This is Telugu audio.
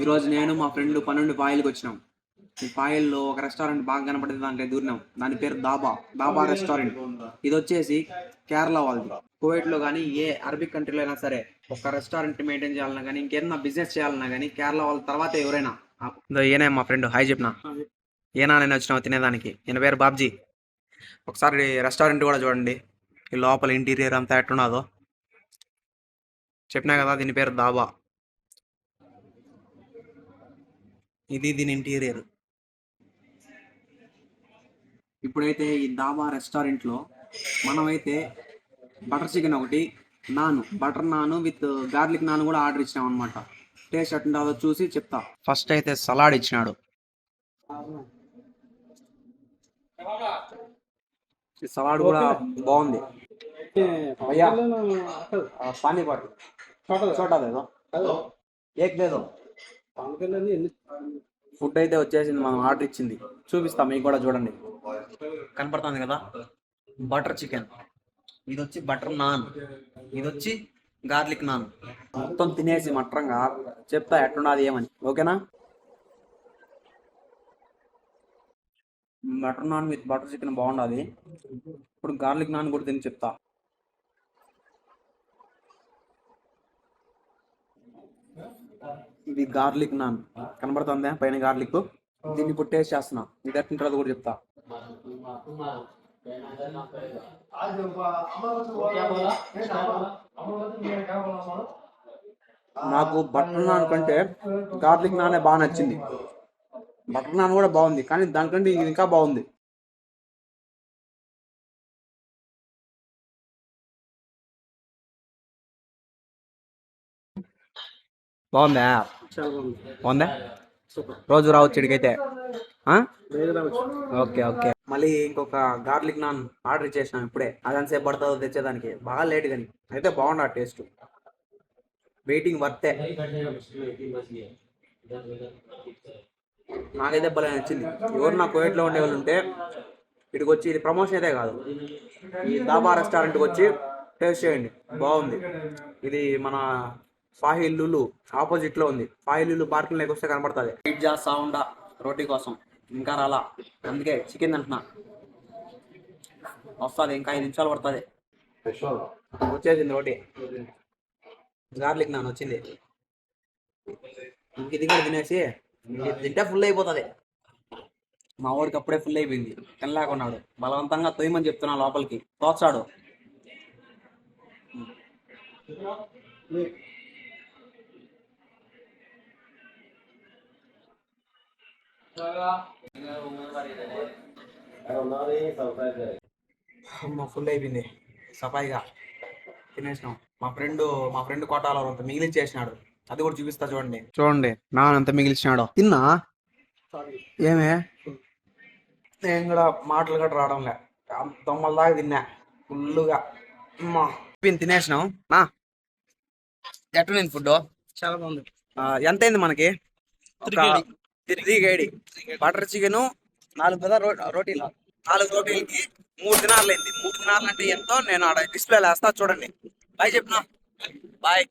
ఈరోజు నేను మా ఫ్రెండ్ పన్నెండు పాయలకి వచ్చినాం. ఈ పాయల్లో ఒక రెస్టారెంట్ బాగా కనపడింది, దాంట్లో దూరినాం. దాని పేరు దాబా రెస్టారెంట్. ఇది వచ్చేసి కేరళ వాళ్ళది. కువైట్లో కానీ ఏ అరబిక్ కంట్రీలో అయినా సరే ఒక రెస్టారెంట్ మెయింటైన్ చేయాలన్నా కానీ ఇంకేదన్నా బిజినెస్ చేయాలన్నా కానీ కేరళ వాళ్ళ తర్వాత ఎవరైనా. ఈయనే మా ఫ్రెండ్, హాయ్ చెప్పిన. ఏనా నేను వచ్చినావు తినేదానికి. ఈయన పేరు బాబ్జీ. ఒకసారి రెస్టారెంట్ కూడా చూడండి, ఈ లోపల ఇంటీరియర్ అంతా ఎట్టున్నదో. చెప్పినా కదా దీని పేరు దాబా. ఇది దీని ఇంటీరియర్. ఇప్పుడైతే ఈ దాబా రెస్టారెంట్లో మనమైతే బటర్ చికెన్ ఒకటి, butter non with garlic non కూడా ఆర్డర్ ఇచ్చినాం అనమాట. టేస్ట్ ఎట్టుంటుందో చూసి చెప్తా. ఫస్ట్ అయితే సలాడ్ ఇచ్చినాడు. ఈ సలాడ్ కూడా బాగుంది. భయ్యా పానీ పాటు చోటా లేదో ఏక్ లేదో. ఫుడ్ అయితే వచ్చేసింది, మనం ఆర్డర్ ఇచ్చింది. చూపిస్తాం మీకు కూడా, చూడండి. కనపడుతుంది కదా, బటర్ చికెన్. ఇది వచ్చి బటర్ నాన్, ఇది వచ్చి గార్లిక్ నాన్. మొత్తం తినేసి మట్రంగా చెప్తా ఎట్టున్నది ఏమని, ఓకేనా? Butter non with butter chicken బాగుండదు. ఇప్పుడు గార్లిక్ నాన్ కూడా తిని చెప్తా. ఇది గార్లిక్ నాన్ కనబడుతుందా పైన గార్లిక్. దీన్ని ఇప్పుడు టేస్ట్ చేస్తున్నా, ఇది ఎట్టుంటుందో కూడా చెప్తా. నాకు బటర్ నాన్ కంటే గార్లిక్ నానే బాగా నచ్చింది. బటర్ నాన్ కూడా బాగుంది, కానీ దానికంటే ఇది ఇంకా బాగుంది. బాగుందా? బాగుందా? రోజు రావచ్చు ఇక్కడికైతే. Okay okay. మళ్ళీ ఇంకొక గార్లిక్ నాన్ ఆర్డర్ చేసినాం ఇప్పుడే. అదంతసేపు పడుతుందో తెచ్చేదానికి, బాగా లేట్ కానీ అయితే బాగుండ టేస్ట్. వెయిటింగ్ వర్తే. నాకైతే భలే నచ్చింది. ఎవరు నా కువైట్లో ఉండే వాళ్ళు ఉంటే ఇక్కడికి వచ్చి, ఇది ప్రమోషన్ అయితే కాదు, ఈ దాబా రెస్టారెంట్కి వచ్చి టేస్ట్ చేయండి, బాగుంది. ఇది మన ఫాహిల్ లులు ఆపోజిట్లో ఉంది. ఫాహిల్ లులు పార్కింగ్ లేక వస్తే కనపడుతుంది. పిజ్జా సౌండా రోటీ కోసం ఇంకా రాలా, అందుకే చికెన్ అంటున్నా. వస్తుంది, ఇంకా 5 నిమిషాలు పడుతుంది. వచ్చేసింది రోటీ. గార్లిక్ నాన్ వచ్చింది. ఇంక ఇది కూడా తినేసి తింటే ఫుల్ అయిపోతుంది. మా వాడికి అప్పుడే ఫుల్ అయిపోయింది, తినలేకున్నాడు. బలవంతంగా తొయ్యమని చెప్తున్నా, లోపలికి తోచాడు. అమ్మ ఫుల్ అయిపోయింది, సఫాయిగా తినేసినాం. మా ఫ్రెండ్ కోటాలో అంత మిగిలిచ్చేసినాడు, అది కూడా చూపిస్తా చూడండి. చూడండి నాన్న అంత మిగిలిచ్చినాడు. తిన్నా ఏమే, నేను కూడా మాటలు కూడా రావడంలే, తొమ్మల దాకా తిన్నా ఫుల్గా. అమ్మా తినేసినాం నా. ఎట్లుంది ఫుడ్? చాలా బాగుంది. ఎంత అయింది మనకి? 3 బటర్ చికెన్, 4 కదా రోటీలు. 4 రోటీలకి 3 దినార్లు అయింది. 3 దినార్లు అంటే ఎంతో నేను ఆడ డిస్ప్లే వేస్తా చూడండి. బాయ్ చెప్పినా. బాయ్.